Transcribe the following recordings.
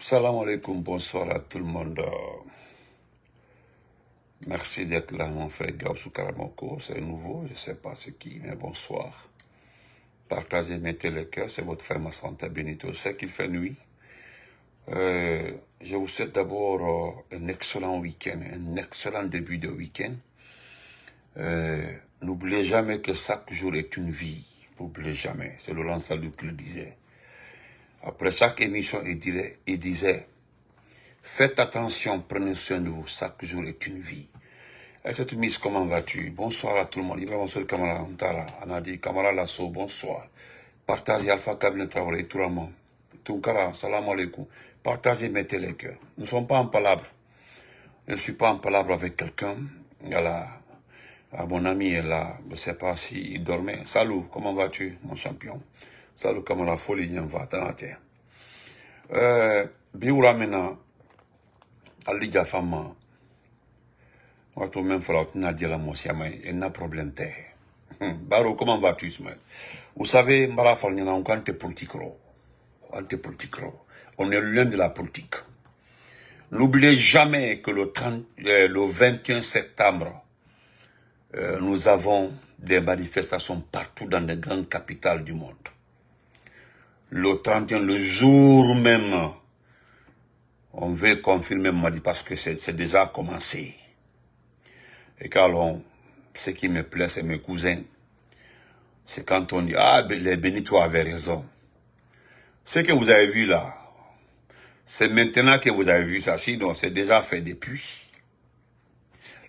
Salam alaikum, bonsoir à tout le monde. Merci d'être là, mon frère Gaussou Karamoko. C'est nouveau, je ne sais pas ce qui, mais bonsoir. Partagez, mettez le cœur, c'est votre frère Massanta Benito. Je sais qu'il fait nuit. Je vous souhaite d'abord un excellent week-end, un excellent début de week-end. N'oubliez jamais que chaque jour est une vie. N'oubliez jamais. C'est Laurent Salou qui le disait. Après chaque émission, il disait, faites attention, prenez soin de vous, chaque jour est une vie. Et cette mise, comment vas-tu? Bonsoir à tout le monde. Ibrahim Soul Kamara Antara, Anadi Kamara Lasso, bonsoir. Partagez Alpha Kabine Traoré, tout le monde. Tunkara, salam alaikum. Partagez, mettez les cœurs. Nous ne sommes pas en palabre. Je ne suis pas en palabre avec quelqu'un. Mon ami est là. Je ne sais pas s'il dormait. Salut, comment vas-tu, mon champion? Salut, Kamara Folie, va dans la terre. Biura maintenant, Aliga Fama. Wato même fera tu n'as dit la mosiama et n'a problème terre. Baro, comment vas-tu, Ismaël? Vous savez, Mbara Falniana, on est politique. On est l'un de la politique. N'oubliez jamais que le 21 septembre, nous avons des manifestations partout dans les grandes capitales du monde. Le 31, le jour même, on veut confirmer Madi parce que c'est déjà commencé. Et quand ce qui me plaît, c'est mes cousins. C'est quand on dit, ah, les Benito avaient raison. Ce que vous avez vu là, c'est maintenant que vous avez vu ça, sinon c'est déjà fait depuis.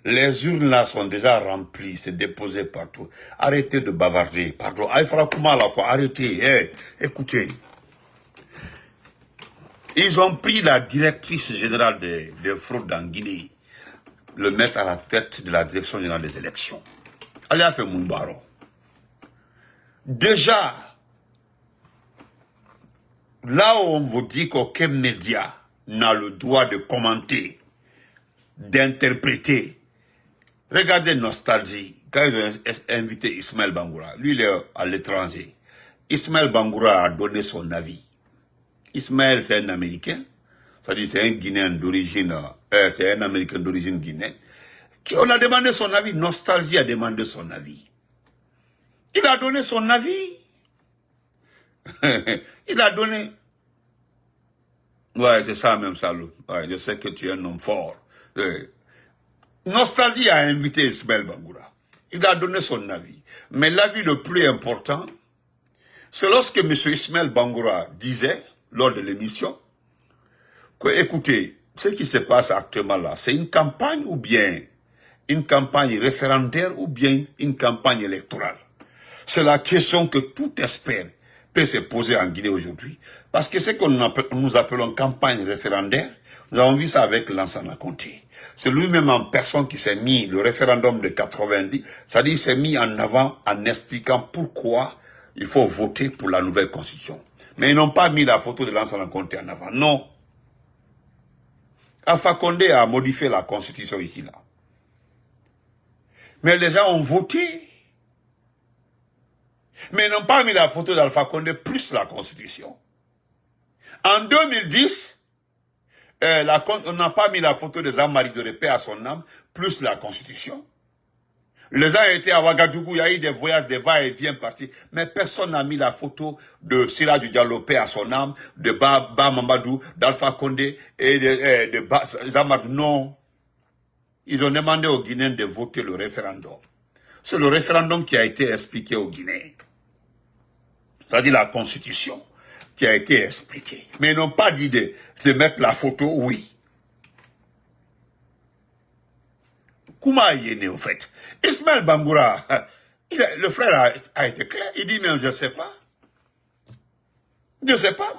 Les urnes là sont déjà remplies, c'est déposé partout. Arrêtez de bavarder, pardon. Ah, il fera comment là, quoi, arrêtez, écoutez. Ils ont pris la directrice générale des fraudes en Guinée, le mettre à la tête de la direction générale des élections. Allez à faire Mounbaro. Déjà, là où on vous dit qu'aucun média n'a le droit de commenter, d'interpréter, regardez Nostalgie, quand ils ont invité Ismaël Bangoura, lui il est à l'étranger. Ismaël Bangoura a donné son avis. Ismaël c'est un Américain, c'est-à-dire c'est un Guinéen d'origine, c'est un Américain d'origine guinéenne. On a demandé son avis, Nostalgie a demandé son avis. Il a donné son avis. Il a donné. Ouais, c'est ça même, Salou. Ouais, je sais que tu es un homme fort. Nostalgie a invité Ismaël Bangoura. Il a donné son avis. Mais l'avis le plus important, c'est lorsque M. Ismaël Bangoura disait, lors de l'émission, que, écoutez, ce qui se passe actuellement là, c'est une campagne ou bien une campagne référendaire ou bien une campagne électorale. C'est la question que tout expert peut se poser en Guinée aujourd'hui. Parce que ce que nous appelons campagne référendaire, nous avons vu ça avec Lansana Conté. C'est lui-même en personne qui s'est mis, le référendum de 90, c'est-à-dire il s'est mis en avant en expliquant pourquoi il faut voter pour la nouvelle constitution. Mais ils n'ont pas mis la photo de Lansana Conté en avant. Non. Alpha Condé a modifié la constitution ici là. Mais les gens ont voté. Mais ils n'ont pas mis la photo d'Alpha Condé plus la Constitution. En 2010, on n'a pas mis la photo de Jean-Marie de Répé à son âme plus la Constitution. Les gens étaient à Ouagadougou, il y a eu des voyages, des va-et-vient partis, mais personne n'a mis la photo de Sira du Diallo à son âme, de Ba Mamadou, d'Alpha Condé et de Jean-Marie. Non. Ils ont demandé aux Guinéens de voter le référendum. C'est le référendum qui a été expliqué aux Guinéens. C'est-à-dire la Constitution qui a été expliquée. Mais ils n'ont pas dit de mettre la photo, oui. Comment il est né, au fait? Ismaël Bangoura, le frère a été clair. Il dit même, je ne sais pas. Je ne sais pas.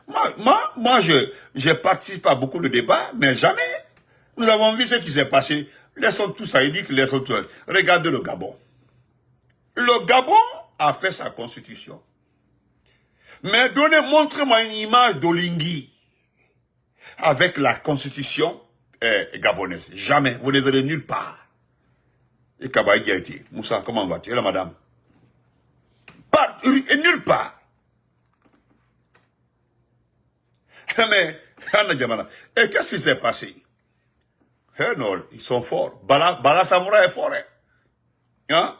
Moi, je participe à beaucoup de débats, mais jamais. Nous avons vu ce qui s'est passé. Laissons tout ça. Il dit que laissons tout ça. Regardez le Gabon. Le Gabon a fait sa constitution. Mais montrez-moi une image d'Olingui avec la constitution gabonaise. Jamais. Vous ne verrez nulle part. Et Kabaï Gaïti. Moussa, comment vas-tu? Et la madame? Pas, et nulle part. Mais Et qu'est-ce qui s'est passé? Eh non, ils sont forts. Bala Samoura est fort. Hein?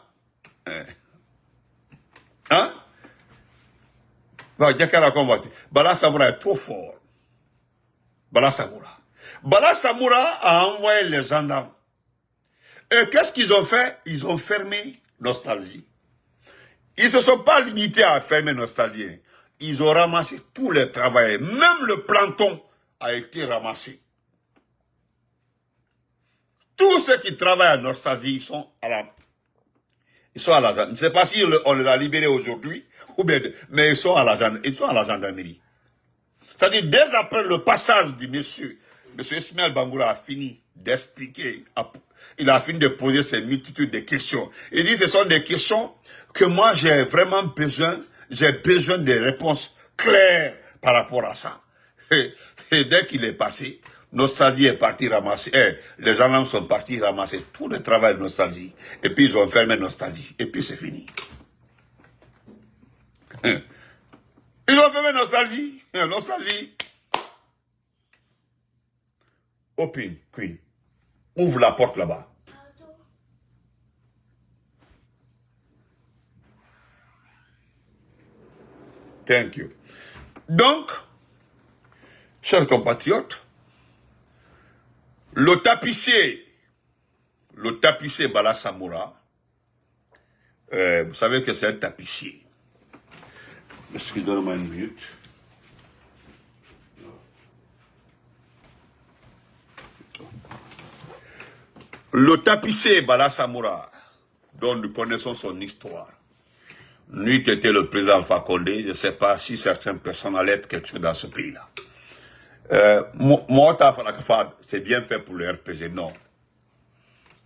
Hein? Bala Samoura est trop fort. Bala Samoura. Bala Samoura a envoyé les gendarmes. Et qu'est-ce qu'ils ont fait? Ils ont fermé Nostalgie. Ils ne se sont pas limités à fermer Nostalgie. Ils ont ramassé tous les travailleurs. Même le planton a été ramassé. Tous ceux qui travaillent à Nostalgie sont à la gendarmerie. Je ne sais pas si on les a libérés aujourd'hui, mais ils sont à la gendarmerie. C'est-à-dire, dès après le passage du monsieur Ismaël Bangoura a fini d'expliquer, il a fini de poser ces multitudes de questions. Il dit, ce sont des questions que moi j'ai vraiment besoin, j'ai besoin de réponses claires par rapport à ça. Et dès qu'il est passé, Nostalgie est parti ramasser, les gendarmes sont partis ramasser tout le travail de Nostalgie. Et puis ils ont fermé Nostalgie. Et puis c'est fini. Ils ont fermé Nostalgie. Nostalgie. Open, Queen. Ouvre la porte là-bas. Thank you. Donc, chers compatriotes, le tapissier Bala Samoura, vous savez que c'est un tapissier. Excusez-moi une minute. Le tapissier Bala Samoura, dont nous connaissons son histoire, lui qui était le président Alpha Condé, je ne sais pas si certaines personnes allaient être quelque chose dans ce pays-là. C'est bien fait pour le RPG, non.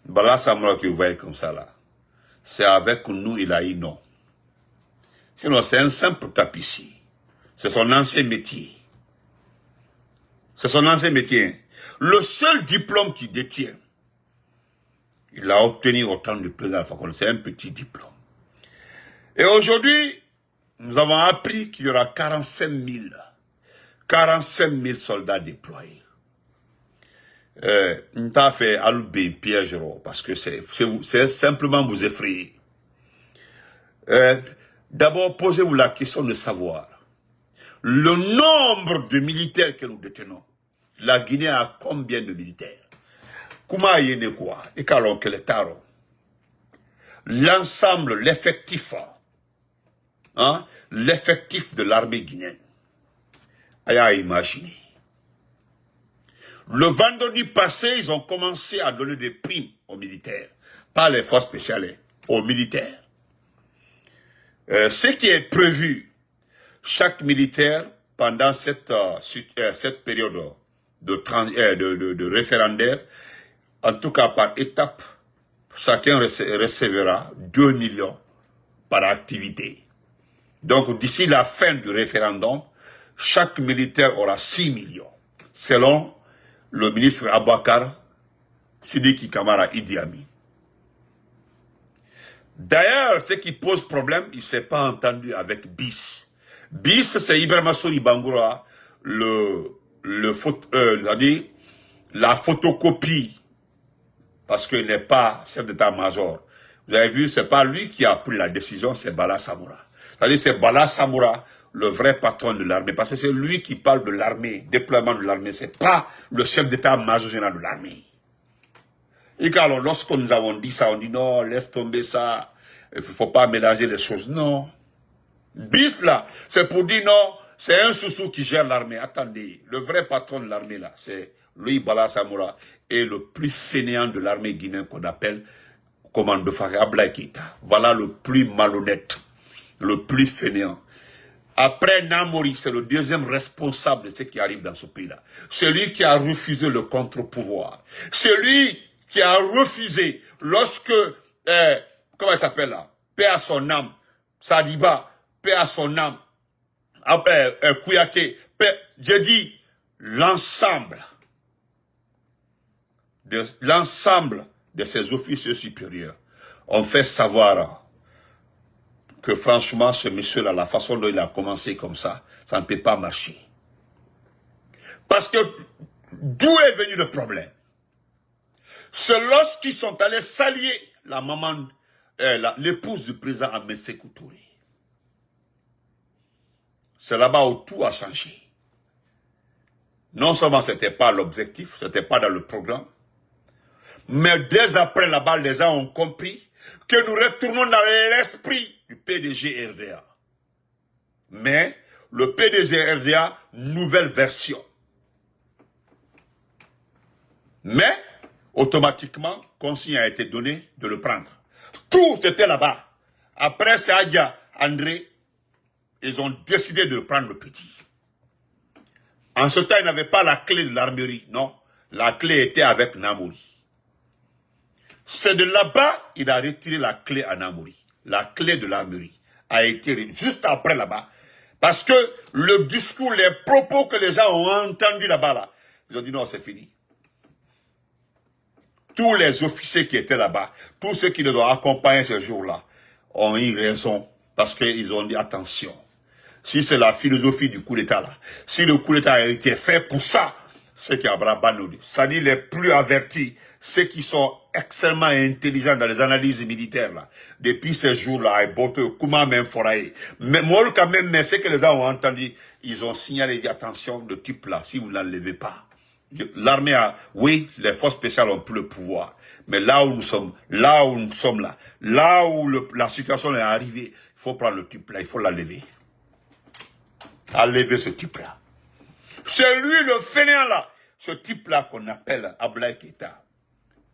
Bala Samoura que vous voyez comme ça là, c'est avec nous il a eu non. Sinon c'est un simple tapissier. C'est son ancien métier. C'est son ancien métier. Le seul diplôme qu'il détient, il l'a obtenu au temps du président Alpha Condé. C'est un petit diplôme. Et aujourd'hui, nous avons appris qu'il y aura 45 000 soldats déployés. Nous avons fait Aloubé piège parce que c'est simplement vous effrayer. D'abord, posez-vous la question de savoir le nombre de militaires que nous détenons. La Guinée a combien de militaires? Kuma yene quoi? Et kalon que le taro. L'ensemble, l'effectif, hein, l'effectif de l'armée guinéenne. À imaginer. Le vendredi passé, ils ont commencé à donner des primes aux militaires. Pas les forces spéciales, aux militaires. Ce qui est prévu, chaque militaire, pendant cette période de référendaire, en tout cas par étape, chacun recevra 2 millions par activité. Donc d'ici la fin du référendum, chaque militaire aura 6 millions, selon le ministre Abouakar Sidiki Kamara Idi Amin. D'ailleurs, ce qui pose problème, il ne s'est pas entendu avec BIS. BIS, c'est Ibrahima Sory Bangoura, la photocopie, parce qu'il n'est pas chef d'état-major. Vous avez vu, c'est pas lui qui a pris la décision, c'est Bala Samoura. C'est-à-dire, c'est Bala Samoura, le vrai patron de l'armée, parce que c'est lui qui parle de l'armée, déploiement de l'armée, c'est pas le chef d'état-major général de l'armée. Et alors, lorsque nous avons dit ça, on dit non, laisse tomber ça, il ne faut pas mélanger les choses. Non. BIS là, c'est pour dire non, c'est un sous-sous qui gère l'armée. Attendez, le vrai patron de l'armée là, c'est Louis Bala Samoura et le plus fainéant de l'armée guinéenne qu'on appelle commando Faké Ablaye Keïta. Voilà le plus malhonnête, le plus fainéant. Après Namori, c'est le deuxième responsable de ce qui arrive dans ce pays-là. Celui qui a refusé le contre-pouvoir. Celui qui a refusé lorsque, comment il s'appelle là, paix à son âme, Sadiba, paix à son âme, Kouyaté, j'ai dit l'ensemble de ces officiers supérieurs ont fait savoir que franchement, ce monsieur-là, la façon dont il a commencé comme ça ne peut pas marcher. Parce que d'où est venu le problème? C'est lorsqu'ils sont allés s'allier la maman, l'épouse du président Ahmed Sékou Touré. C'est là-bas où tout a changé. Non seulement ce n'était pas l'objectif, ce n'était pas dans le programme, mais dès après là-bas, les gens ont compris que nous retournons dans l'esprit du PDG RDA. Mais le PDG RDA, nouvelle version. Mais, automatiquement, consigne a été donnée de le prendre. Tout c'était là-bas. Après Sadia, André, ils ont décidé de prendre le petit. En ce temps, ils n'avaient pas la clé de l'armerie, non. La clé était avec Namouri. C'est de là-bas qu'il a retiré la clé à Namouri. La clé de l'armerie a été juste après là-bas. Parce que le discours, les propos que les gens ont entendus là-bas, là, ils ont dit non, c'est fini. Tous les officiers qui étaient là-bas, tous ceux qui les ont accompagnés ce jour-là, ont eu raison. Parce qu'ils ont dit attention. Si c'est la philosophie du coup d'État là, si le coup d'État a été fait pour ça, c'est qu'Abraham Banoudi, c'est-à-dire les plus avertis, ceux qui sont extrêmement intelligents dans les analyses militaires là, depuis ces jours-là, comment même forailler. Mais moi quand même, mais ce que les gens ont entendu, ils ont signalé, attention, le type là, si vous n'enlevez pas. L'armée a, oui, les forces spéciales ont plus le pouvoir. Mais là où nous sommes là, là où la situation est arrivée, il faut prendre le type là, il faut l'enlever. Enlever ce type-là. C'est lui le fainéant là. Ce type-là qu'on appelle Abdoulaye Keïta.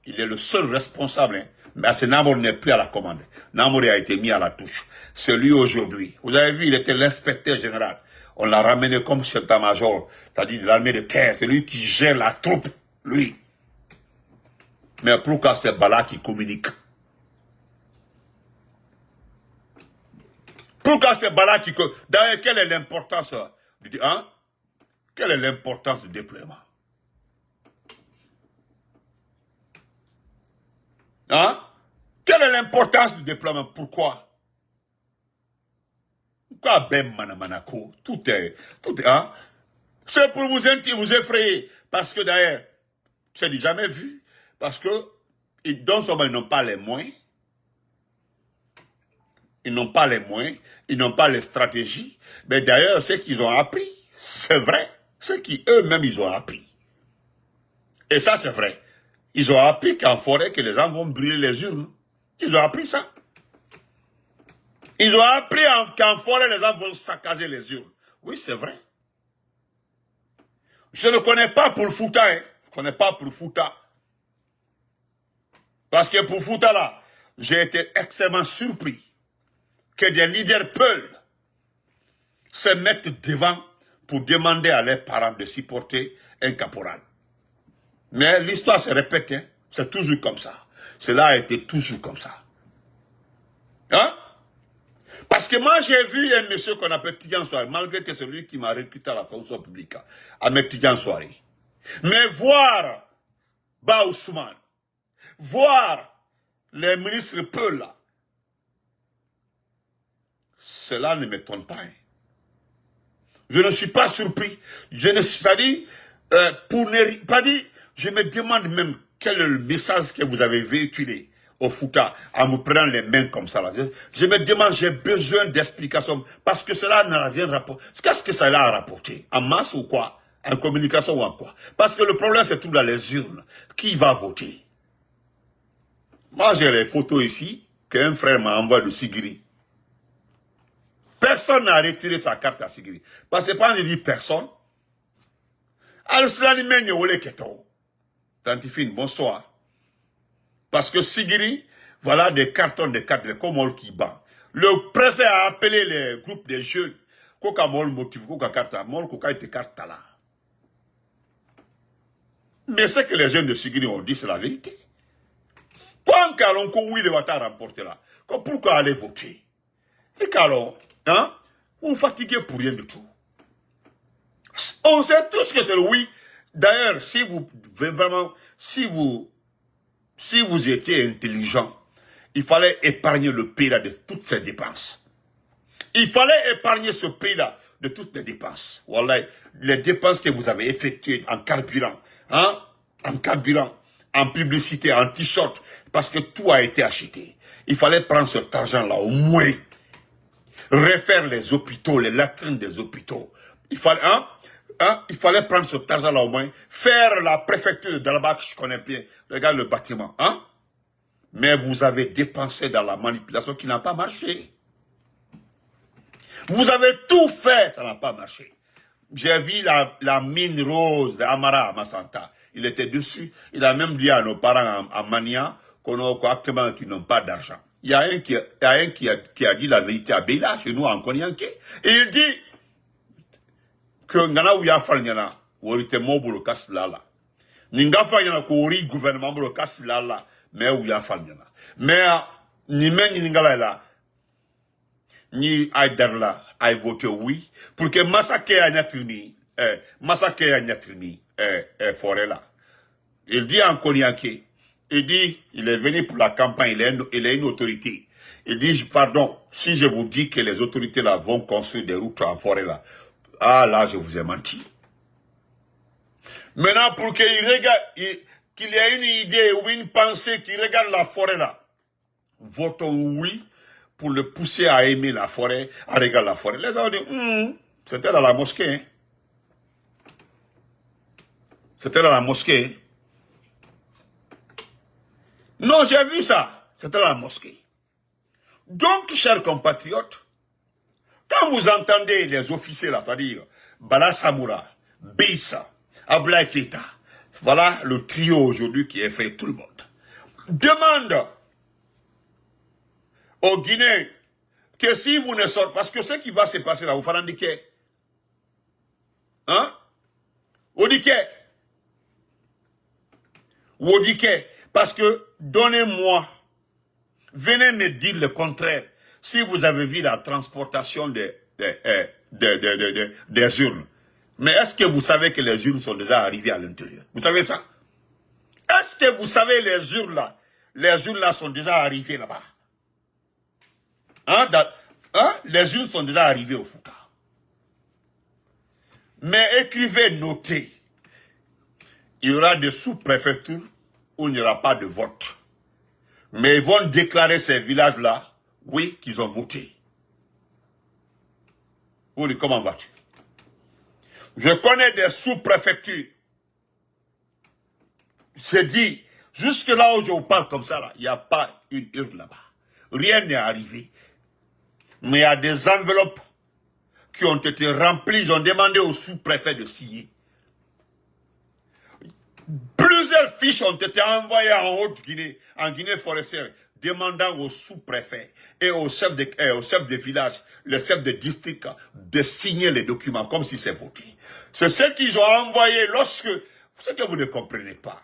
Il est le seul responsable. Hein. Mais ce Namour n'est plus à la commande. Namour a été mis à la touche. C'est lui aujourd'hui. Vous avez vu, il était l'inspecteur général. On l'a ramené comme chef d'état-major, c'est-à-dire de l'armée de terre. C'est lui qui gère la troupe, lui. Mais pourquoi c'est Bala qui communique? Pourquoi c'est Bala qui... D'ailleurs, quelle est l'importance hein? Quelle est l'importance du déploiement? Hein? Quelle est l'importance du déploiement? Pourquoi? Pourquoi Ben Manamanako? Tout est, hein? C'est pour vous effrayer. Parce que d'ailleurs, c'est du jamais vu. Parce que, ils n'ont pas les moyens. Ils n'ont pas les moyens, ils n'ont pas les stratégies. Mais d'ailleurs, ce qu'ils ont appris, c'est vrai. Ce qu'eux-mêmes, ils ont appris. Et ça, c'est vrai. Ils ont appris qu'en forêt, que les gens vont brûler les urnes. Ils ont appris ça. Ils ont appris qu'en forêt, les gens vont saccager les urnes. Oui, c'est vrai. Je ne connais pas pour Fouta. Hein. Je ne connais pas pour Fouta. Parce que pour Fouta, là, j'ai été extrêmement surpris que des leaders peuvent se mettre devant pour demander à leurs parents de supporter un caporal. Mais l'histoire se répète, hein? C'est toujours comme ça. Cela a été toujours comme ça. Hein? Parce que moi, j'ai vu un monsieur qu'on appelle Tidjane Souare, malgré que c'est lui qui m'a recruté à la fonction publique, Ahmed Tidjane Souare. Mais voir Ba Ousmane, voir les ministres Peul là, cela ne m'étonne pas. Hein. Je ne suis pas surpris. Je ne suis pas dit, pour ne pas dire, je me demande même quel est le message que vous avez véhiculé au Fouta en me prenant les mains comme ça. Là. Je me demande, j'ai besoin d'explications parce que cela n'a rien rapporté. Qu'est-ce que ça a rapporté? En masse ou quoi? En communication ou en quoi? Parce que le problème, c'est tout dans les urnes. Qui va voter? Moi, j'ai les photos ici qu'un frère m'a envoyé de Sigiri. Personne n'a retiré sa carte à Sigiri. Parce que quand je dis personne, Tantifine, bonsoir. Parce que Sigiri, voilà des cartons de cartes, les Komol qui bat. Le préfet a appelé les groupes des jeunes. Koka mol motive, koka carte, mol koka ite carte là. Mais ce que les jeunes de Sigiri ont dit, c'est la vérité. Quand Kalonko, oui, le Ouattara a remporté là, pourquoi aller voter? Et Kalon, hein, vous fatiguez pour rien du tout. On sait tous que c'est le oui. D'ailleurs, si vous, vraiment, si vous étiez intelligent, il fallait épargner le pays là de toutes ces dépenses. Il fallait épargner ce pays là de toutes les dépenses. Voilà, les dépenses que vous avez effectuées en carburant, hein, en carburant, en publicité, en t-shirt, parce que tout a été acheté. Il fallait prendre cet argent-là, au moins, refaire les hôpitaux, les latrines des hôpitaux. Il fallait prendre cet argent-là au moins, faire la préfecture de Dalabak, je connais bien, regarde le bâtiment, hein. Mais vous avez dépensé dans la manipulation qui n'a pas marché. Vous avez tout fait, ça n'a pas marché. J'ai vu la mine rose d'Amara à Massanta. Il était dessus. Il a même dit à nos parents en Mania qu'ils n'ont pas d'argent. Il y a un qui a dit la vérité à Béla, chez nous en Konyanké. Et il dit que Ngana Ouya Falnyana, ou était mobile Kaslala. Ninga Falnyana, Kori gouvernement Bolo Kaslala, mais Ouya Falnyana. Mais, ni men ni Ningala là, ni Aidarla a voté oui, pour que Massake a Nyatrimi, forêt là. Il dit en Konyanké, il dit, il est venu pour la campagne, il a une autorité. Il dit, pardon, si je vous dis que les autorités là vont construire des routes en forêt là, ah là, je vous ai menti. Maintenant, pour qu'il regarde, qu'il y ait une idée ou une pensée qui regarde la forêt là, votons oui pour le pousser à aimer la forêt, à regarder la forêt. Les gens ont dit, c'était dans la mosquée. Hein. C'était dans la mosquée. Hein. Non, j'ai vu ça. C'était dans la mosquée. Donc, chers compatriotes, quand vous entendez les officiers là, c'est-à-dire Bala Samoura, Beissa, Ablaye Keita, voilà le trio aujourd'hui qui est fait tout le monde. Demande aux Guinéens que si vous ne sortez, parce que ce qui va se passer là, vous fallait indiquer, hein? Vous dites parce que donnez-moi, venez me dire le contraire. Si vous avez vu la transportation des urnes, mais est-ce que vous savez que les urnes sont déjà arrivées à l'intérieur? Vous savez ça? Est-ce que vous savez les urnes là sont déjà arrivées là-bas? Les urnes sont déjà arrivées au Fouta. Mais écrivez, notez. Il y aura des sous-préfectures où il n'y aura pas de vote. Mais ils vont déclarer ces villages-là, oui, qu'ils ont voté. Vous dites, comment vas-tu? Je connais des sous-préfectures. C'est dit, jusque là où je vous parle comme ça, il n'y a pas une urne là-bas. Rien n'est arrivé. Mais il y a des enveloppes qui ont été remplies. Ils ont demandé au sous-préfet de signer. Plusieurs fiches ont été envoyées en Haute-Guinée, en Guinée forestière, demandant aux sous-préfets et aux chefs de village, les chefs de district, de signer les documents comme si c'est voté. C'est ce qu'ils ont envoyé lorsque... Ce que vous ne comprenez pas.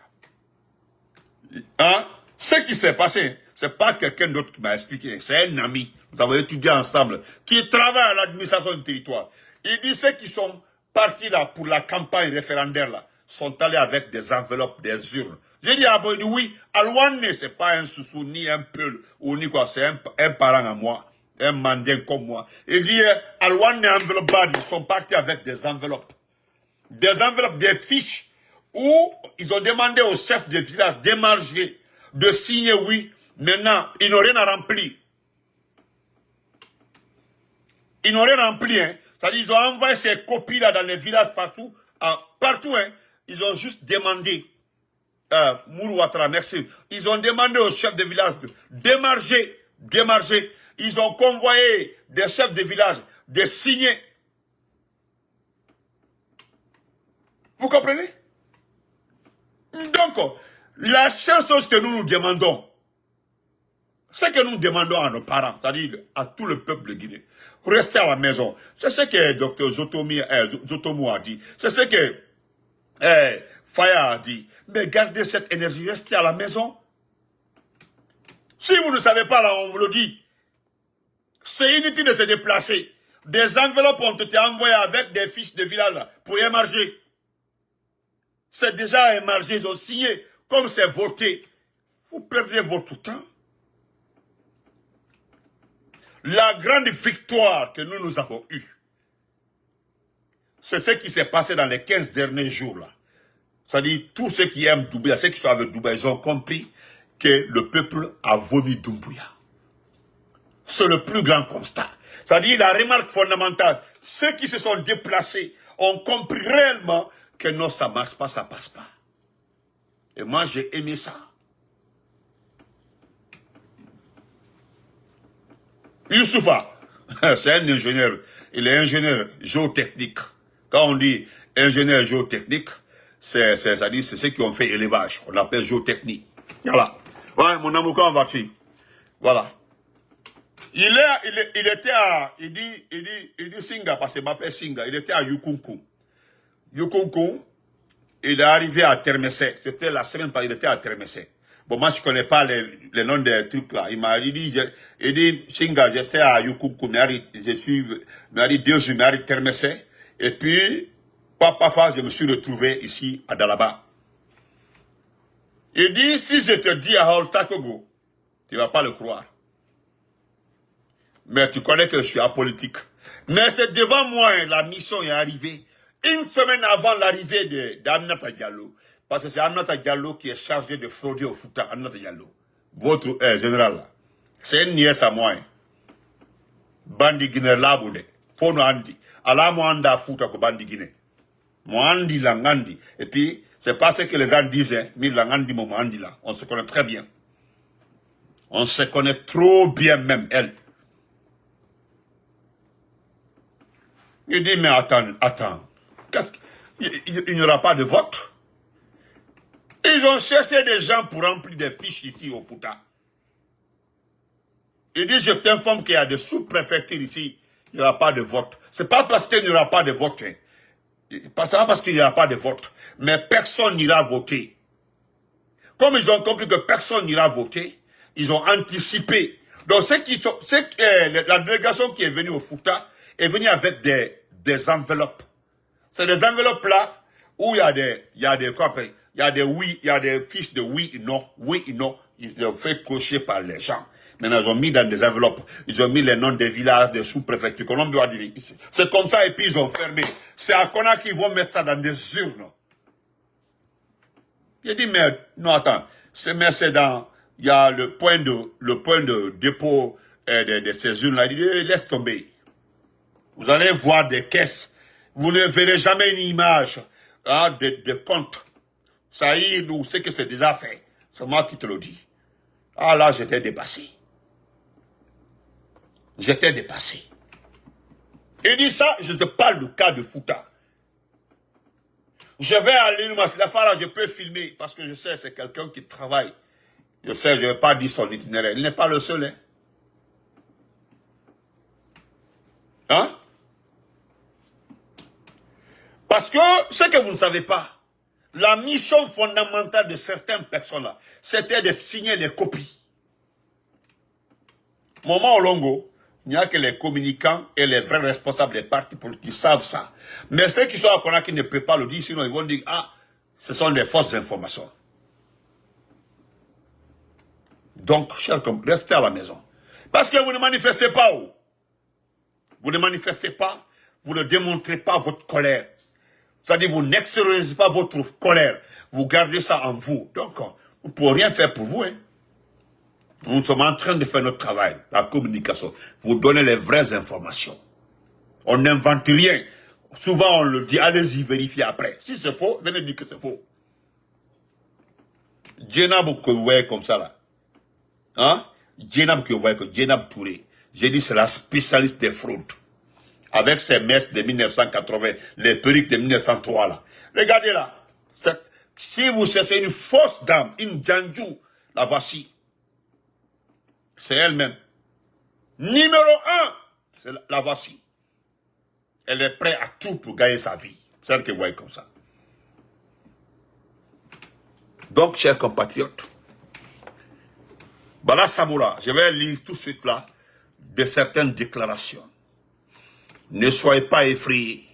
Hein? Ce qui s'est passé, c'est pas quelqu'un d'autre qui m'a expliqué. C'est un ami. Nous avons étudié ensemble, qui travaille à l'administration du territoire. Il dit ceux qui sont partis là pour la campagne référendaire là, sont allés avec des enveloppes, des urnes. J'ai dit à Boy, oui, Alouane, c'est pas un soussou, ni un peul, ou ni quoi, c'est un parent à moi, un mandin comme moi. Il dit, Alouane enveloppe, ils sont partis avec des enveloppes, des fiches, où ils ont demandé au chef de village d'émarger, de signer oui. Maintenant, ils n'ont rien à remplir. Ils n'ont rien rempli, hein. C'est-à-dire, ils ont envoyé ces copies-là dans les villages partout, partout, hein. Ils ont juste demandé, Mourouatra, merci. Ils ont demandé aux chefs de village d'émarger. Ils ont convoyé des chefs de village de signer. Vous comprenez? Donc, la seule chose que nous nous demandons, c'est que nous demandons à nos parents, c'est-à-dire à tout le peuple de Guinée, restez à la maison. C'est ce que Dr Zotomo a dit. C'est ce que Faya a dit. Mais gardez cette énergie, restez à la maison. Si vous ne savez pas, là, on vous le dit. C'est inutile de se déplacer. Des enveloppes ont été envoyées avec des fiches de village là, pour émarger. C'est déjà émargé, ils ont signé. Comme c'est voté, vous perdez votre temps. La grande victoire que nous avons eue, C'est ce qui s'est passé dans les 15 derniers jours là. C'est-à-dire, tous ceux qui aiment Doumbouya, ceux qui sont avec Doumbouya, ils ont compris que le peuple a vomi Doumbouya. C'est le plus grand constat. C'est-à-dire, la remarque fondamentale, ceux qui se sont déplacés ont compris réellement que non, ça ne marche pas, ça ne passe pas. Et moi, j'ai aimé ça. Youssoufa, c'est un ingénieur. Il est ingénieur géotechnique. Quand on dit ingénieur géotechnique, c'est-à-dire c'est ceux qui ont fait élevage. On l'appelle géotechnie. Voilà. Ouais, mon amour, quand vas-tu? Voilà. Il dit Singa, parce qu'il m'appelle Singa. Il était à Yukunku. Yukunku, il est arrivé à Termessé. C'était la semaine passée, il était à Termessé. Bon, moi, je ne connais pas les noms des trucs là. Il m'a dit, Singa, j'étais à Yukunku, je suis, 2 jours, mais à Termessé. Et puis, papa, je me suis retrouvé ici, à Dalaba. Il dit, si je te dis à Holtakogo, tu ne vas pas le croire. Mais tu connais que je suis apolitique. Mais c'est devant moi, la mission est arrivée. Une semaine avant l'arrivée d'Aminata Diallo. Parce que c'est Aminata Diallo qui est chargé de frauder au Fouta. Aminata Diallo. Votre général là. C'est une nièce à moi. Bandi Guinée Laboude. Fono Andi. Ala mo anda Fouta ko Bandi Guinée. Mo Andi Langandi. Et puis, c'est pas ce que les gens disaient. Mais Langandi mo Andi là. On se connaît très bien. On se connaît trop bien même, elle. Il dit, mais attends. Il n'y aura pas de vote. Ils ont cherché des gens pour remplir des fiches ici au Fouta. Il dit, je t'informe qu'il y a des sous-préfectures ici, il n'y aura pas de vote. C'est pas parce qu'il n'y aura pas de vote. C'est pas parce qu'il n'y aura pas de vote. Mais personne n'ira voter. Comme ils ont compris que personne n'ira voter, ils ont anticipé. Donc, la délégation qui est venue au Fouta est venue avec des enveloppes. C'est des enveloppes là où il y a des oui, il y a des fiches de oui et non. Ils ont fait cocher par les gens. Maintenant, ils ont mis dans des enveloppes. Ils ont mis les noms des villages, des sous-préfectures. C'est comme ça et puis ils ont fermé. C'est à Conakry qu'ils vont mettre ça dans des urnes. Il dit, mais non, attends. C'est dans, il y a le point de dépôt de ces urnes là. Il dit, laisse tomber. Vous allez voir des caisses. Vous ne verrez jamais une image de compte. Ça y est, nous, c'est que c'est déjà fait. C'est moi qui te le dis. Ah là, j'étais dépassé. J'étais dépassé. Il dit ça, je te parle du cas de Fouta. Je vais à l'Université. La fois là, je peux filmer parce que je sais, c'est quelqu'un qui travaille. Je sais, je ne vais pas dire son itinéraire. Il n'est pas le seul. Hein? Parce que, ce que vous ne savez pas, la mission fondamentale de certaines personnes-là, c'était de signer des copies. Moment Olongo, il n'y a que les communicants et les vrais responsables des partis politiques qui savent ça. Mais ceux qui sont à Conakry ne peuvent pas le dire, sinon ils vont dire, ah, ce sont des fausses informations. Donc, chers collègues, restez à la maison. Parce que vous ne manifestez pas. Vous ne manifestez pas, vous ne démontrez pas votre colère. C'est-à-dire, vous n'extériorisez pas votre colère. Vous gardez ça en vous. Donc, on ne peut rien faire pour vous. Nous sommes en train de faire notre travail, la communication. Vous donnez les vraies informations. On n'invente rien. Souvent, on le dit, allez-y vérifier après. Si c'est faux, venez dire que c'est faux. Djenab que vous voyez comme ça là. Hein? Djenab que vous voyez, Djenab Touré. J'ai dit, c'est la spécialiste des fraudes. Avec ses messes de 1980, les perruques de 1903 là. Regardez là. Si vous cherchez une fausse dame, une Djanjou, la voici. C'est elle-même. Numéro 1, c'est la voici. Elle est prête à tout pour gagner sa vie. Celle que vous voyez comme ça. Donc, chers compatriotes, Bala Samoura, je vais lire tout de suite là de certaines déclarations. Ne soyez pas effrayés.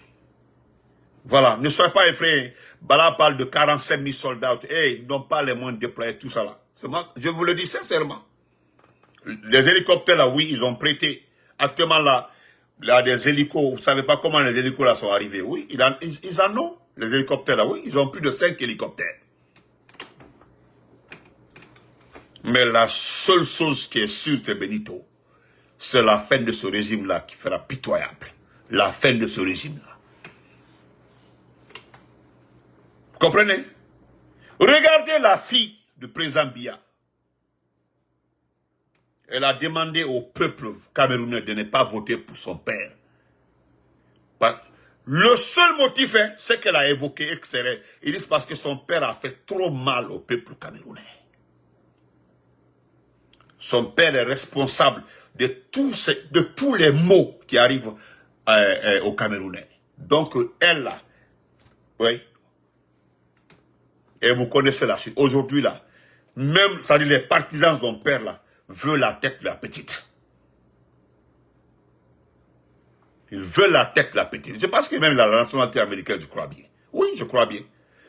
Voilà, ne soyez pas effrayés. Bala parle de 45 000 soldats. Hey, ils n'ont pas les moyens de déployer tout ça là. Moi, je vous le dis sincèrement. Les hélicoptères là, oui, ils ont prêté. Actuellement là, Il a des hélicos. Vous ne savez pas comment les hélicos là sont arrivés. Oui, ils en ont. Les hélicoptères là, oui. Ils ont plus de 5 hélicoptères. Mais la seule chose qui est sûre, c'est Benito. C'est la fin de ce régime-là qui fera pitoyable. La fin de ce régime-là. Vous comprenez? Regardez la fille du président Biya. Elle a demandé au peuple camerounais de ne pas voter pour son père. Le seul motif, c'est qu'elle a évoqué, ils disent parce que son père a fait trop mal au peuple camerounais. Son père est responsable de tous les maux qui arrivent aux Camerounais. Donc, elle, là, oui, et vous connaissez la suite. Aujourd'hui, là, même, ça dit, les partisans de son père, là, veulent la tête de la petite. Ils veulent la tête de la petite. Je pense que même la nationalité américaine, je crois bien. Oui, je crois bien.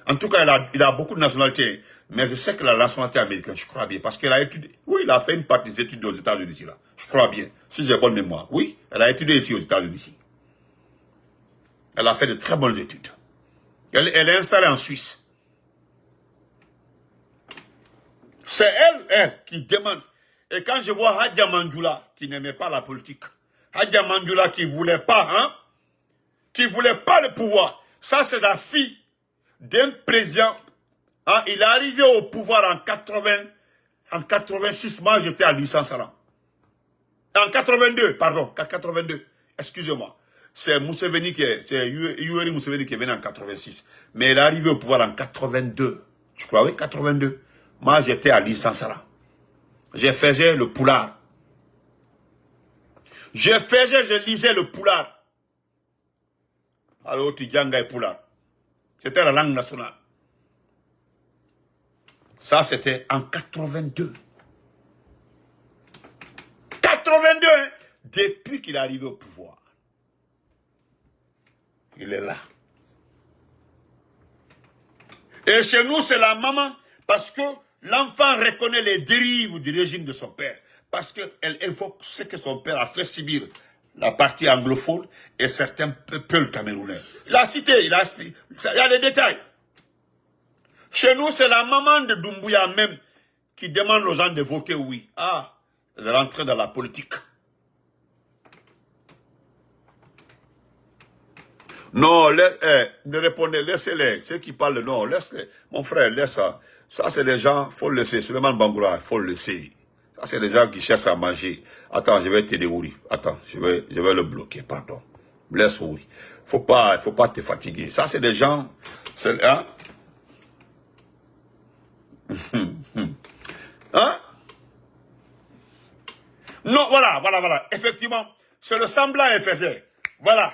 En tout cas, il a beaucoup de nationalités. Mais je sais que la nationalité américaine, je crois bien. Parce qu'elle a étudié. Oui, il a fait une partie des études aux États-Unis, là. Je crois bien. Si j'ai bonne mémoire. Oui, elle a étudié ici aux États-Unis. Elle a fait de très bonnes études. Elle est installée en Suisse. C'est elle qui demande. Et quand je vois Hadja Mandoula, qui n'aimait pas la politique, Hadja Mandoula qui ne voulait pas, qui ne voulait pas le pouvoir, ça c'est la fille d'un président. Hein, il est arrivé au pouvoir en 86, moi j'étais à Lissansara. En 82, pardon, en 82, excusez-moi. C'est Museveni Yoweri Museveni qui est venu en 86. Mais il est arrivé au pouvoir en 82. Je crois, oui, 82. Moi j'étais à Lissansara. Je faisais le poulard. Je lisais le poulard. Alors, Tidjanga et poulard. C'était la langue nationale. Ça, c'était en 82. 82, hein, depuis qu'il est arrivé au pouvoir. Il est là. Et chez nous, c'est la maman, parce que l'enfant reconnaît les dérives du régime de son père. Parce qu'elle évoque ce que son père a fait subir, la partie anglophone et certains peuples camerounais. Il a cité, il a expliqué. Il y a des détails. Chez nous, c'est la maman de Doumbouya même qui demande aux gens de voter oui. Ah, de rentrer dans la politique. Non, ne répondez, laissez-les. Ceux qui parlent, non, laissez-les. Mon frère, laisse ça. Ça, c'est les gens, il faut le laisser. Suleiman Bangoura, il faut le laisser. Ça, c'est les gens qui cherchent à manger. Attends, je vais t'aider, Ouri. Attends, je vais le bloquer, pardon. Laisse Ouri. Il faut pas te fatiguer. Ça, c'est des gens, hein? Hein? Non, voilà. Effectivement, c'est le semblant faisait. Voilà.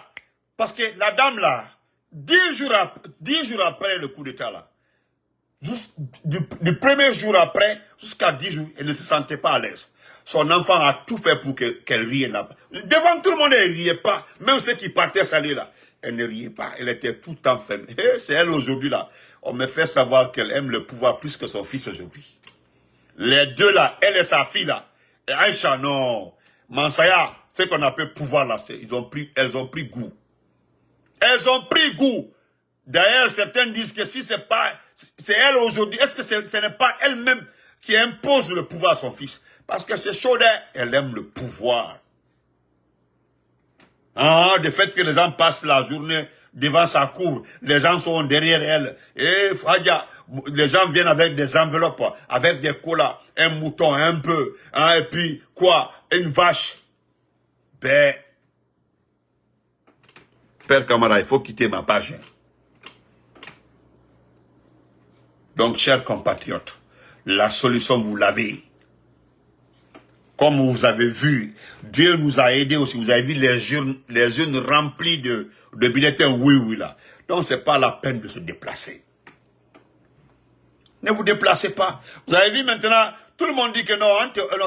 Parce que la dame là, 10 jours après le coup d'état là, du premier jour après, jusqu'à 10 jours, elle ne se sentait pas à l'aise. Son enfant a tout fait pour qu'elle riait là. Devant tout le monde, elle ne riait pas. Même ceux qui partaient saluer là, elle ne riait pas. Elle était tout enfermée. Et c'est elle aujourd'hui là. On me fait savoir qu'elle aime le pouvoir plus que son fils aujourd'hui. Les deux là, elle et sa fille là. Et Aïcha, non. Mansaya, ce qu'on appelle pouvoir là, elles ont pris goût. Elles ont pris goût. D'ailleurs, certains disent que si c'est elle aujourd'hui, est-ce que ce n'est pas elle-même qui impose le pouvoir à son fils? Parce que c'est chaud, elle aime le pouvoir. Ah, le fait que les gens passent la journée devant sa cour, les gens sont derrière elle. Et Fadja, les gens viennent avec des enveloppes, avec des colas, un mouton un peu, hein, et puis quoi, une vache. Ben, Père Camara, il faut quitter ma page. Donc, chers compatriotes, la solution, vous l'avez. Comme vous avez vu, Dieu nous a aidés aussi. Vous avez vu les urnes remplies de bulletins oui là. Donc, ce n'est pas la peine de se déplacer. Ne vous déplacez pas. Vous avez vu maintenant, tout le monde dit que non,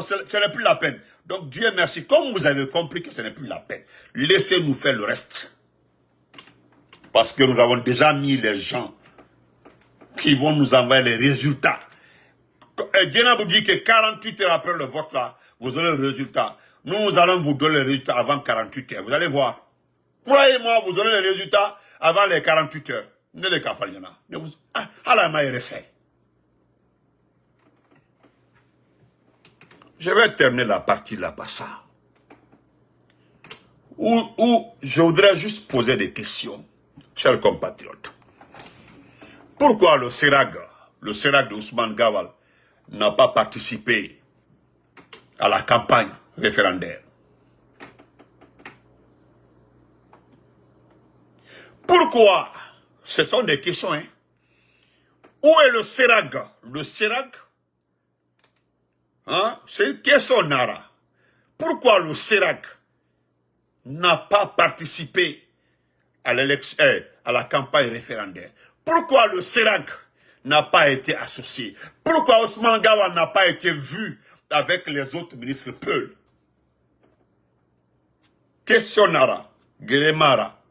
ce n'est plus la peine. Donc, Dieu merci. Comme vous avez compris que ce n'est plus la peine, laissez-nous faire le reste. Parce que nous avons déjà mis les gens qui vont nous envoyer les résultats. Dieu vous dit que 48 heures après le vote là, vous aurez le résultat. Nous allons vous donner les résultats avant 48 heures. Vous allez voir. Croyez-moi, vous aurez les résultats avant les 48 heures. Ne les cafaliana. Je vais terminer la partie là-bas, ça. Où je voudrais juste poser des questions, chers compatriotes. Pourquoi le CERAG de Ousmane Gawal, n'a pas participé à la campagne référendaire? Pourquoi? Ce sont des questions, hein. Où est le CERAG? Le CERAG, hein, c'est une question, Nara. Pourquoi le CERAG n'a pas participé à l'élection, à la campagne référendaire? Pourquoi le CERAG n'a pas été associé? Pourquoi Ousmane Gawal n'a pas été vu avec les autres ministres Peul? Question Nara. Guélémara.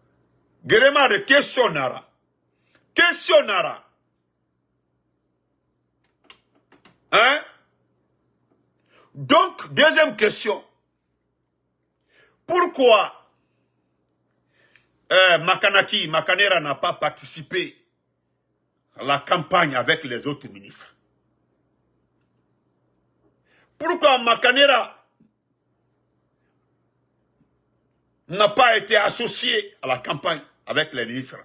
Guélémara, question Nara. Question Nara. Hein? Donc, deuxième question. Pourquoi Makanera n'a pas participé à la campagne avec les autres ministres? Pourquoi Makanera n'a pas été associé à la campagne avec les ministres?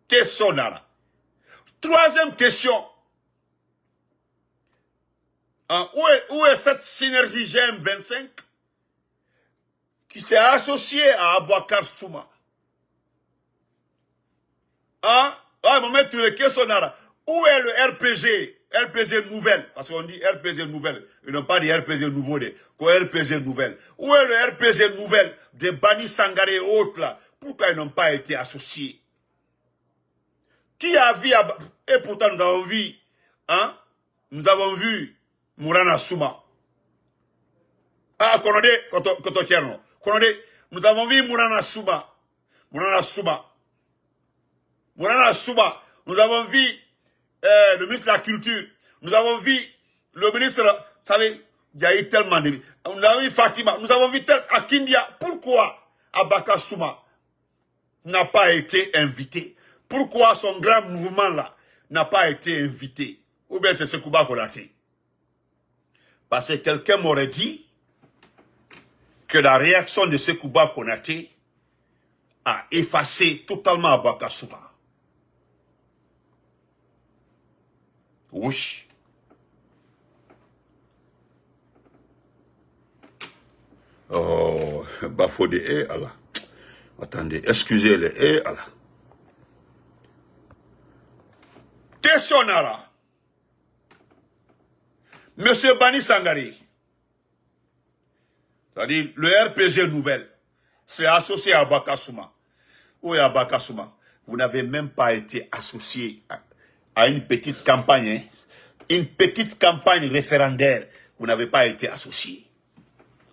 Question Nara. Troisième question. Où est cette synergie GM25 qui s'est associée à Abouakar Souma? Où est le RPG nouvelle? Parce qu'on dit RPG nouvelle. Ils n'ont pas dit RPG nouveau. Quoi RPG nouvelle? Où est le RPG nouvelle de Bani Sangaré et autres là? Pourquoi ils n'ont pas été associés? Qui a vu? Et pourtant nous avons vu, hein? Nous avons vu Mourana Souma. Konode, Kotokierno. Konode, nous avons vu Mourana Souma. Mourana Souma. Nous avons vu le ministre de la Culture. Nous avons vu le ministre, vous savez, il y a eu tellement de... Nous avons vu Fatima. Nous avons vu Akindia. Pourquoi Abaka Souma n'a pas été invité? Pourquoi son grand mouvement là n'a pas été invité? Ou bien c'est Sekouba Konaté? Parce que quelqu'un m'aurait dit que la réaction de Sekouba Konaté a effacé totalement Abaka Souma. Oui. Oh, Bafodé, Allah. Attendez, excusez-les, Allah. Question Nara. Monsieur Bani Sangari, c'est-à-dire le RPG nouvelle, c'est associé à Abaka Souma. Où est Abaka Souma? Vous n'avez même pas été associé à une petite campagne, hein? Une petite campagne référendaire. Vous n'avez pas été associé.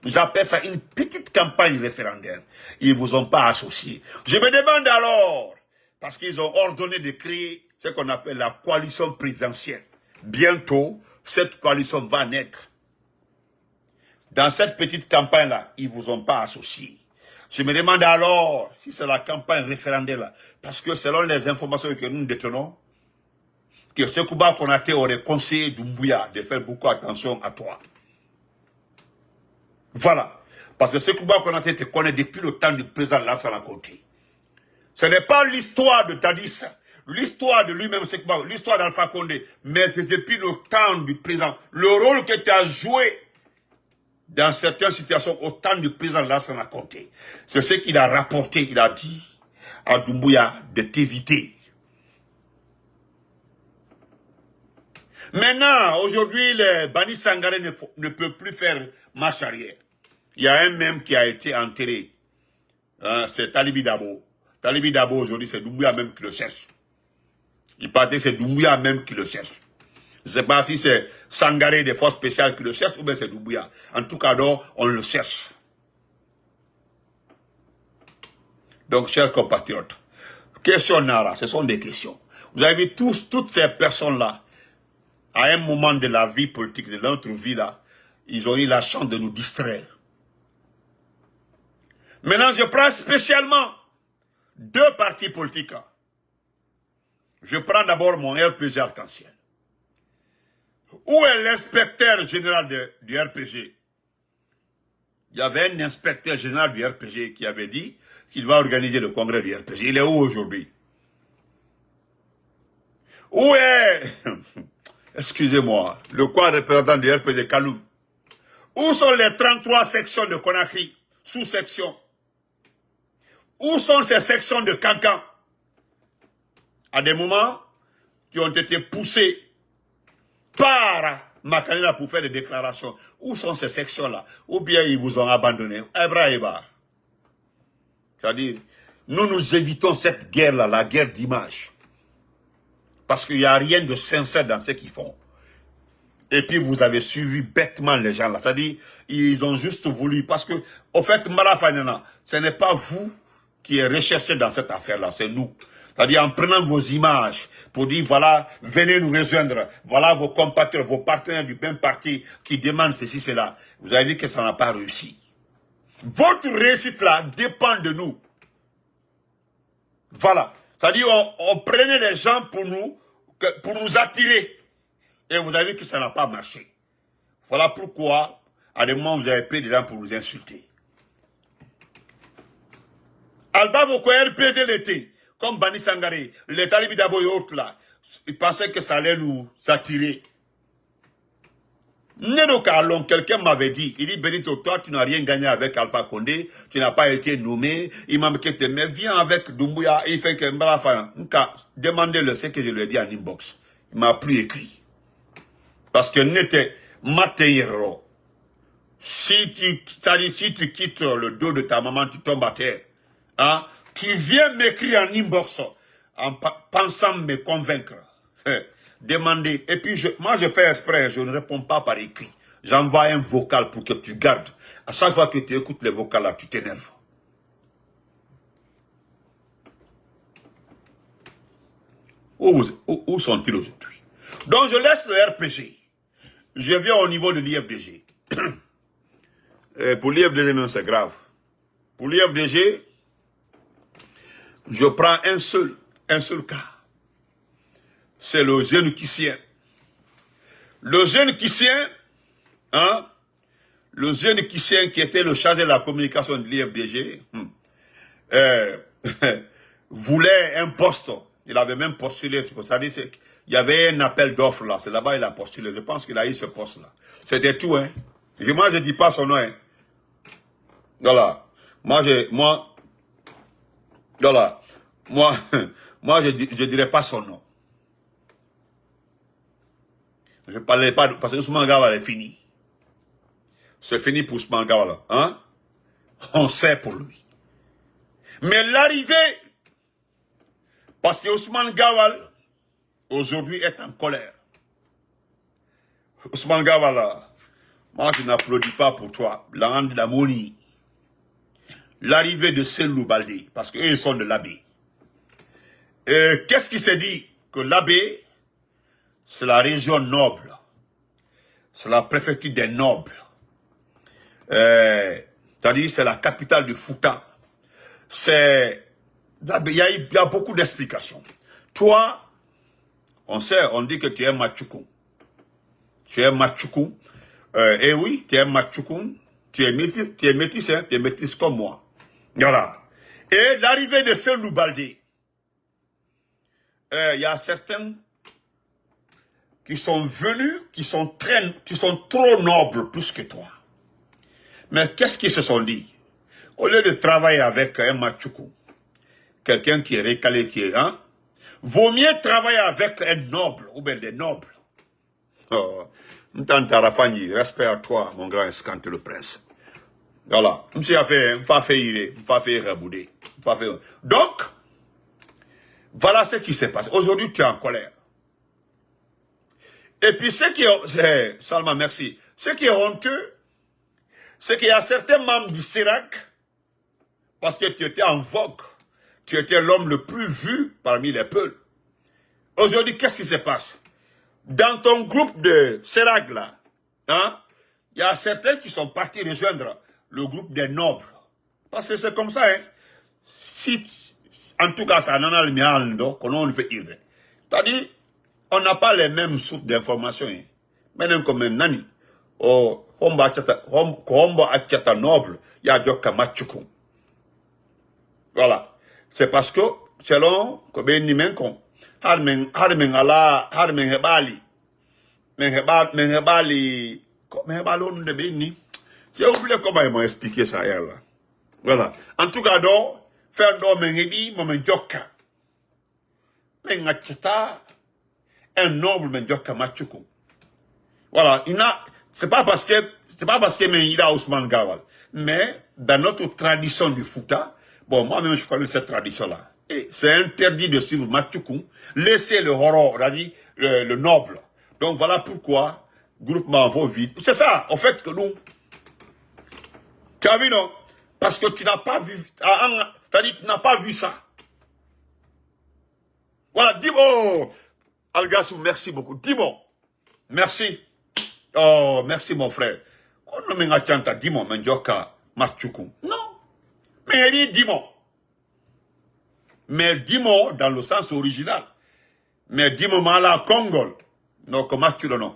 J'appelle ça une petite campagne référendaire. Ils ne vous ont pas associé. Je me demande alors, parce qu'ils ont ordonné de créer ce qu'on appelle la coalition présidentielle. Bientôt, cette coalition va naître. Dans cette petite campagne-là, ils ne vous ont pas associé. Je me demande alors si c'est la campagne référendaire-là. Parce que selon les informations que nous détenons, que Sekouba Konaté aurait conseillé Doumbouya de faire beaucoup attention à toi. Voilà. Parce que Sekouba Konaté te connaît depuis le temps du président Lassana Conté. Ce n'est pas l'histoire de Tadis, l'histoire de lui-même, l'histoire d'Alpha Condé, mais c'est depuis le temps du président. Le rôle que tu as joué dans certaines situations au temps du président Lassana Conté, c'est ce qu'il a rapporté. Il a dit à Doumbouya de t'éviter. Maintenant, aujourd'hui, les Bani Sangaré ne peut plus faire marche arrière. Il y a un même qui a été enterré. Hein, c'est Talibi Dabo. Talibi Dabo, aujourd'hui, c'est Doumbouya même qui le cherche. Il paraît que c'est Doumbouya même qui le cherche. Je ne sais pas si c'est Sangaré des forces spéciales qui le cherche ou bien c'est Doumbouya. En tout cas, donc, on le cherche. Donc, chers compatriotes, question Nara, ce sont des questions. Vous avez vu toutes ces personnes-là, à un moment de la vie politique, de notre vie là, ils ont eu la chance de nous distraire. Maintenant, je prends spécialement 2 partis politiques. Je prends d'abord mon RPG Arc-en-Ciel. Où est l'inspecteur général du RPG? Il y avait un inspecteur général du RPG qui avait dit qu'il va organiser le congrès du RPG. Il est où aujourd'hui? Où est, excusez-moi, le quoi représentant du RPG Kaloum? Où sont les 33 sections de Conakry, sous-sections? Où sont ces sections de Cancan? À des moments qui ont été poussés par Makanela pour faire des déclarations. Où sont ces sections-là? Ou bien ils vous ont abandonné. Ebraïba. C'est-à-dire, nous évitons cette guerre-là, la guerre d'image. Parce qu'il n'y a rien de sincère dans ce qu'ils font. Et puis vous avez suivi bêtement les gens là. C'est-à-dire, ils ont juste voulu. Parce que, au fait, Malafanana, ce n'est pas vous qui êtes recherché dans cette affaire-là, c'est nous. C'est-à-dire en prenant vos images pour dire, voilà, venez nous rejoindre, voilà vos compatriotes, vos partenaires du même parti qui demandent ceci, cela. Vous avez vu que ça n'a pas réussi. Votre réussite là dépend de nous. Voilà. C'est-à-dire on prenait les gens pour nous attirer. Et vous avez vu que ça n'a pas marché. Voilà pourquoi, à des moments, vous avez pris des gens pour vous insulter. Alba Vokoyer RPG l'été. Comme Bani Sangaré, les talibis d'abord et autres là, ils pensaient que ça allait nous attirer. Nédokalon, quelqu'un m'avait dit, il dit, Benito, toi tu n'as rien gagné avec Alpha Condé, tu n'as pas été nommé, il m'a dit, mais viens avec Doumbouya, il fait que Mbalafa, demandez-le, ce que je lui ai dit en inbox. Il m'a plus écrit. Parce que n'était Mateyero. Si tu quittes le dos de ta maman, tu tombes à terre. Hein? Tu viens m'écrire en inbox en pensant me convaincre. Demander. Et puis, moi, je fais exprès, je ne réponds pas par écrit. J'envoie un vocal pour que tu gardes. À chaque fois que tu écoutes les vocals là, tu t'énerves. Où sont-ils aujourd'hui? Donc, je laisse le RPG. Je viens au niveau de l'IFDG. Pour l'IFDG, même, c'est grave. Pour l'IFDG, je prends un seul cas. C'est le jeune Kissien. Le jeune Kissien, hein, le jeune Kissien qui était le chargé de la communication de l'IFDG, voulait un poste. Il avait même postulé. C'est-à-dire il y avait un appel d'offres là. C'est là-bas qu'il a postulé. Je pense qu'il a eu ce poste-là. C'était tout, hein. Moi, je ne dis pas son nom, hein. Voilà. Voilà. Moi, je dirais pas son nom. Je ne parlais pas, parce que Ousmane Gawal est fini. C'est fini pour Ousmane Gawal, hein? On sait pour lui. Mais l'arrivée, parce que Ousmane Gawal, aujourd'hui, est en colère. Ousmane Gawal, moi, je n'applaudis pas pour toi. L'arrivée de Selou Baldé, parce qu'eux, ils sont de l'abbé. Qu'est-ce qui s'est dit? Que l'abbé, c'est la région noble. C'est la préfecture des nobles. C'est-à-dire, c'est la capitale du Fouta. Il y a beaucoup d'explications. Toi, on sait, on dit que tu es Machoukou. Tu es Machoukou. Et oui, tu es Machoukou. Tu es métis, hein, tu es métis comme moi. Voilà. Et l'arrivée de Selou Baldé. Il y a certains qui sont venus, qui sont trop nobles plus que toi. Mais qu'est-ce qu'ils se sont dit? Au lieu de travailler avec un Machoukou, quelqu'un qui est récalé, qui est, hein, vaut mieux travailler avec un noble, ou bien des nobles. Oh, respect à toi, mon grand Escante le prince. Voilà. Donc, voilà ce qui s'est passé. Aujourd'hui, tu es en colère. Et puis, Salma, merci. Ce qui est honteux, c'est qu'il y a certains membres du CERAC, parce que tu étais en vogue, tu étais l'homme le plus vu parmi les peuples. Aujourd'hui, qu'est-ce qui se passe? Dans ton groupe de CERAC, là, hein, il y a certains qui sont partis rejoindre le groupe des nobles. Parce que c'est comme ça, hein. Si, en tout cas, ça n'en a le mien, qu'on on fait ir. C'est-à-dire, on n'a pas les mêmes sources d'informations. Hein. Maintenant, comme un nani, oh, homba achata noble, il y a joka machukum. Voilà. C'est parce que, selon, comme un nimenkon, harmen ala, harmen hebali, men hebali, on de béni. J'ai oublié comment ils m'ont expliqué ça, là. Voilà. En tout cas, donc, faire un men hebi, men joka. Men achata, un noble men joka machukum. Voilà, c'est pas parce que il a Ousmane Gawal, mais dans notre tradition du Fouta, bon, moi-même je connais cette tradition-là. Et c'est interdit de suivre Machukum, laisser le horror, on a dit, le noble. Donc voilà pourquoi, groupement vaut vide. C'est ça, en fait, que nous. Tu as vu, non? Parce que tu n'as pas vu, t'as dit, tu n'as pas vu ça. Voilà, dis-moi, Algassou, merci beaucoup. Dis-moi, merci. Oh, merci mon frère. On ne m'a pas dit mon menjoka machukum. Non. Mais il dit dis-moi. Mais dis-moi dans le sens original. Mais dis-moi mala Congol. Non, comment tu le nom?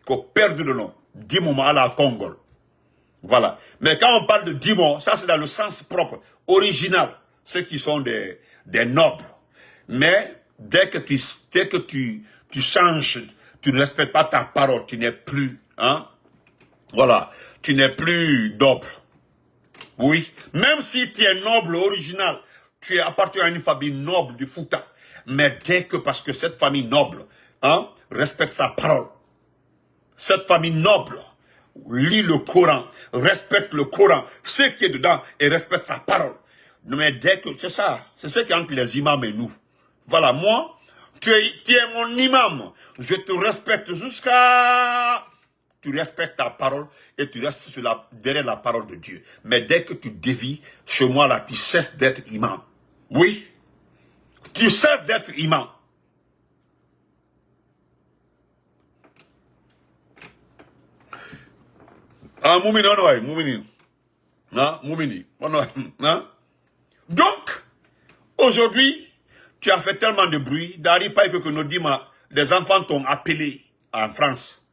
Qu'on perde le nom. Dis-moi mala Congol. Voilà. Mais quand on parle de dis-moi, ça c'est dans le sens propre, original. Ceux qui sont des nobles. Mais dès que tu changes, tu ne respectes pas ta parole, tu n'es plus, hein, voilà, tu n'es plus noble. Oui, même si tu es noble original, tu appartiens à une famille noble du Fouta, mais dès que, parce que cette famille noble, hein, respecte sa parole, cette famille noble lit le Coran, respecte le Coran, ce qui est dedans, et respecte sa parole. Mais dès que, c'est ça, c'est ce qui est entre les imams et nous. Voilà, moi, tu es mon imam. Je te respecte jusqu'à... Tu respectes ta parole et tu restes derrière la parole de Dieu. Mais dès que tu dévies, chez moi là, tu cesses d'être imam. Oui. Tu cesses d'être imam. Ah, Moumini, on Moumini. Non, Moumini. Non. Donc, aujourd'hui, tu as fait tellement de bruit, d'arriver pas que nous disons, des enfants t'ont appelé en France.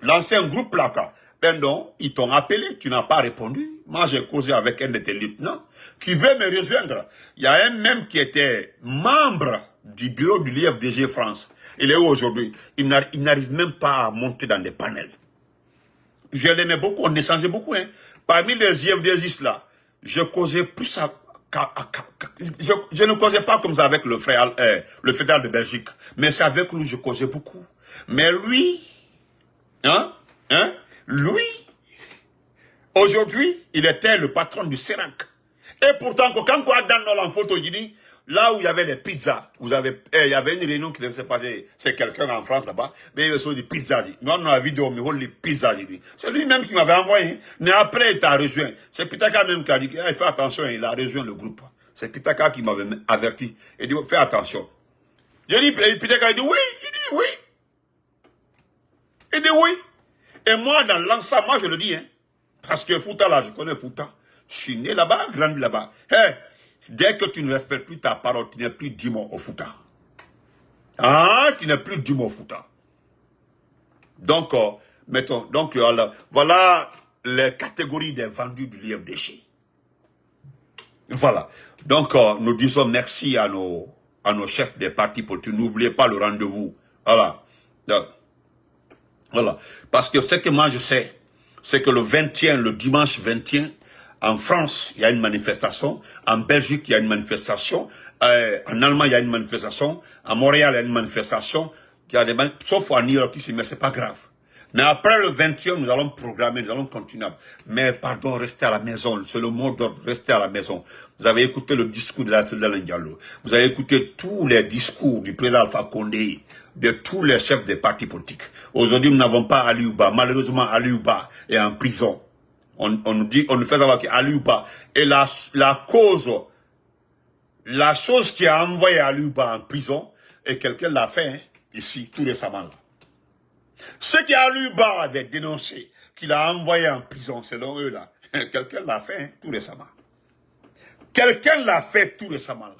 L'ancien groupe là, pendant, ils t'ont appelé, tu n'as pas répondu. Moi, j'ai causé avec un de tes lieutenants qui veut me rejoindre. Il y a un même qui était membre du bureau du l'IFDG France. Il est où aujourd'hui? Il n'arrive même pas à monter dans des panels. Je l'aimais beaucoup, on échangeait beaucoup. Hein. Parmi les IFDGistes là, je causais plus à... Je ne causais pas comme ça avec le frère, le fédéral de Belgique. Mais c'est avec lui que je causais beaucoup. Mais lui, lui, aujourd'hui, il était le patron du CERAC. Et pourtant, quand on a dans la photo, il dit, là où il y avait les pizzas, il y avait une réunion qui devait se passer, c'est quelqu'un en France là-bas, mais il y avait des pizzas. Nous, on a la vidéo, mais on les pizzas. C'est lui-même qui m'avait envoyé. Mais après, il t'a rejoint. C'est Pitaka même qui a dit, il fait attention, il a rejoint le groupe. C'est Pitaka qui m'avait averti. Il dit, fais attention. Je dis, Pitaka, il dit oui, il dit oui. Il dit oui. Et moi, dans l'ensemble, moi je le dis, hein, parce que Fouta là, je connais Fouta. Je suis né là-bas, grandi là-bas. Hey, dès que tu ne respectes plus ta parole, tu n'es plus Dimon au Fouta. Ah, tu n'es plus Dimon au Fouta. Donc, mettons, donc, voilà les catégories des vendus du l'IFDG. Voilà. Donc, nous disons merci à nos chefs des partis politiques. N'oubliez pas le rendez-vous. Voilà. Voilà. Parce que ce que moi je sais, c'est que le dimanche 21, en France, il y a une manifestation. En Belgique, il y a une manifestation. En Allemagne, il y a une manifestation. À Montréal, il y a une manifestation. Sauf à New York ici, mais c'est pas grave. Mais après le 21, nous allons programmer, nous allons continuer. Mais pardon, restez à la maison. C'est le mot d'ordre, restez à la maison. Vous avez écouté le discours de la Sédale Ndiallo. Vous avez écouté tous les discours du président Alpha Condé, de tous les chefs des partis politiques. Aujourd'hui, nous n'avons pas Aliouba. Malheureusement, Aliouba est en prison. On nous fait savoir qu'Aliouba est la cause, la chose qui a envoyé Aliouba en prison, et quelqu'un l'a fait, hein, ici, tout récemment. Là. Ce qu'Aluba avait dénoncé, qu'il a envoyé en prison, selon eux là, quelqu'un l'a fait hein, tout récemment. Quelqu'un l'a fait tout récemment là.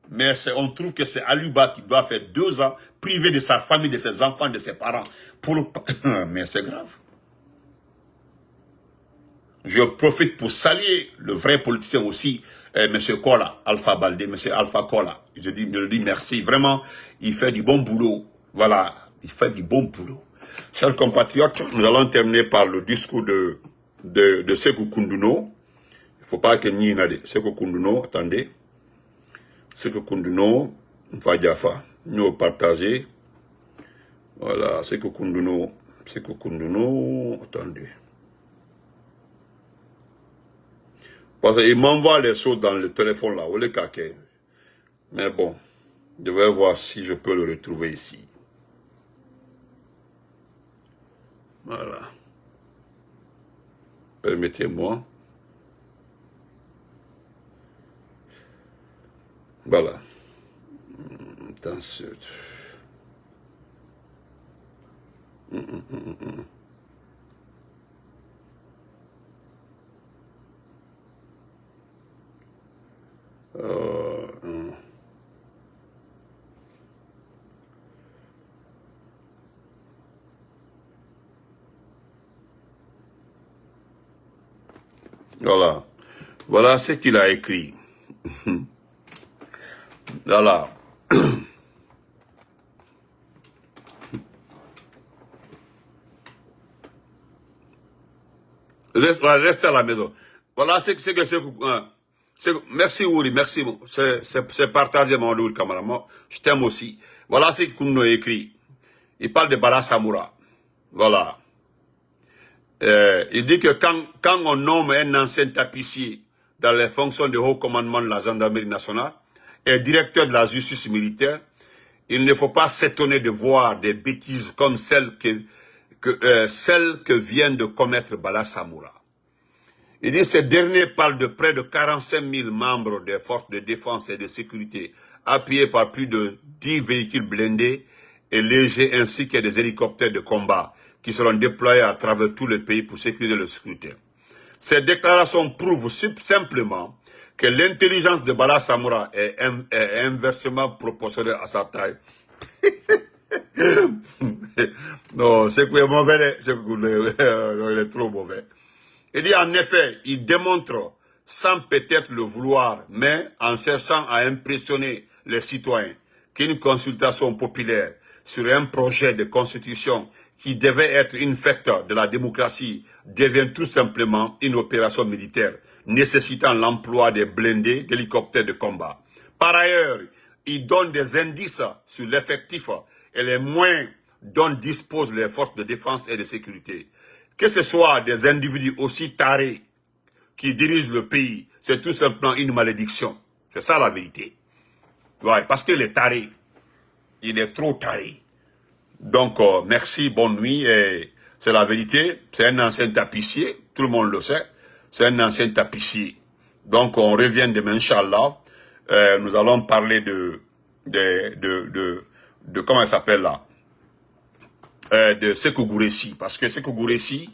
Mais on trouve que c'est Aluba qui doit faire 2 ans, privé de sa famille, de ses enfants, de ses parents. Mais c'est grave. Je profite pour saluer le vrai politicien aussi, M. Kola, Alpha Baldé, M. Alpha Kola. Je le dis merci. Vraiment, il fait du bon boulot. Voilà, il fait du bon boulot. Chers compatriotes, nous allons terminer par le discours de Sékou Kounduno. Il ne faut pas que nous n'ayons Sékou Kounduno, attendez. Sékou Kounduno, Fadjafa, nous partager. Voilà, Sékou Kounduno, attendez. Parce qu'il m'envoie les choses dans le téléphone là, le caquet. Mais bon, je vais voir si je peux le retrouver ici. Voilà. Permettez-moi. Voilà. Dans ce... Voilà. Voilà ce qu'il a écrit. Voilà. Restez à la maison. Voilà ce que c'est. Merci Ouri, merci. C'est partagé mon Ouri cameraman. Je t'aime aussi. Voilà ce que Kouno a écrit. Il parle de Bala Samoura. Voilà. Il dit que quand on nomme un ancien tapissier dans les fonctions de haut commandement de la gendarmerie nationale et directeur de la justice militaire, il ne faut pas s'étonner de voir des bêtises comme celles que vient de commettre Bala Samoura. Il dit que ce dernier parle de près de 45 000 membres des forces de défense et de sécurité, appuyés par plus de 10 véhicules blindés et légers ainsi que des hélicoptères de combat qui seront déployés à travers tout le pays pour sécuriser le scrutin. Ces déclarations prouvent simplement que l'intelligence de Bala Samoura est inversement proportionnelle à sa taille. Non, c'est qu'il est mauvais, il est trop mauvais. Il dit en effet, il démontre, sans peut-être le vouloir, mais en cherchant à impressionner les citoyens, qu'une consultation populaire sur un projet de constitution qui devait être une fête de la démocratie devient tout simplement une opération militaire nécessitant l'emploi des blindés, d'hélicoptères de combat. Par ailleurs, il donne des indices sur l'effectif et les moyens dont disposent les forces de défense et de sécurité. Que ce soit des individus aussi tarés qui dirigent le pays, c'est tout simplement une malédiction. C'est ça la vérité. Ouais, parce qu'il est taré. Il est trop taré. Donc, merci, bonne nuit. C'est la vérité. C'est un ancien tapissier. Tout le monde le sait. C'est un ancien tapissier. Donc, on revient demain, Inch'Allah. Nous allons parler de comment il s'appelle là, de Sékou Gouressi. Parce que Sékou Gouressi,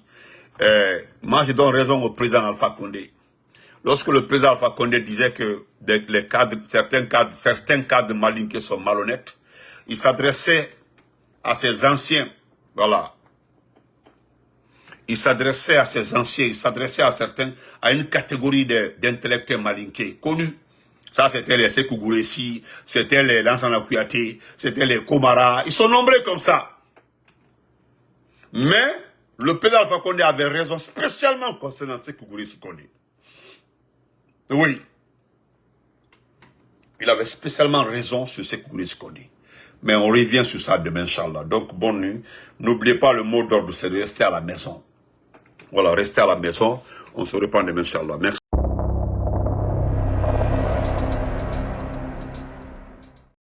moi je donne raison au président Alpha Condé. Lorsque le président Alpha Condé disait que certains cadres malinqués sont malhonnêtes, il s'adressait à ces anciens, voilà. Il s'adressait à ces anciens, il s'adressait à certains, à une catégorie d'intellectuels malinqués, connus. Ça, c'était les Sékou Gouressi, c'était les Lansana Kouyaté, c'était les Komara. Ils sont nombreux comme ça. Mais, le président Alpha Condé avait raison, spécialement concernant Sékou Gouressi Condé. Oui. Il avait spécialement raison sur Sékou Gouressi Condé. Mais on revient sur ça demain, Inch'Allah. Donc, bonne nuit. N'oubliez pas le mot d'ordre, c'est de rester à la maison. Voilà, restez à la maison. On se reprend demain, Inch'Allah. Merci.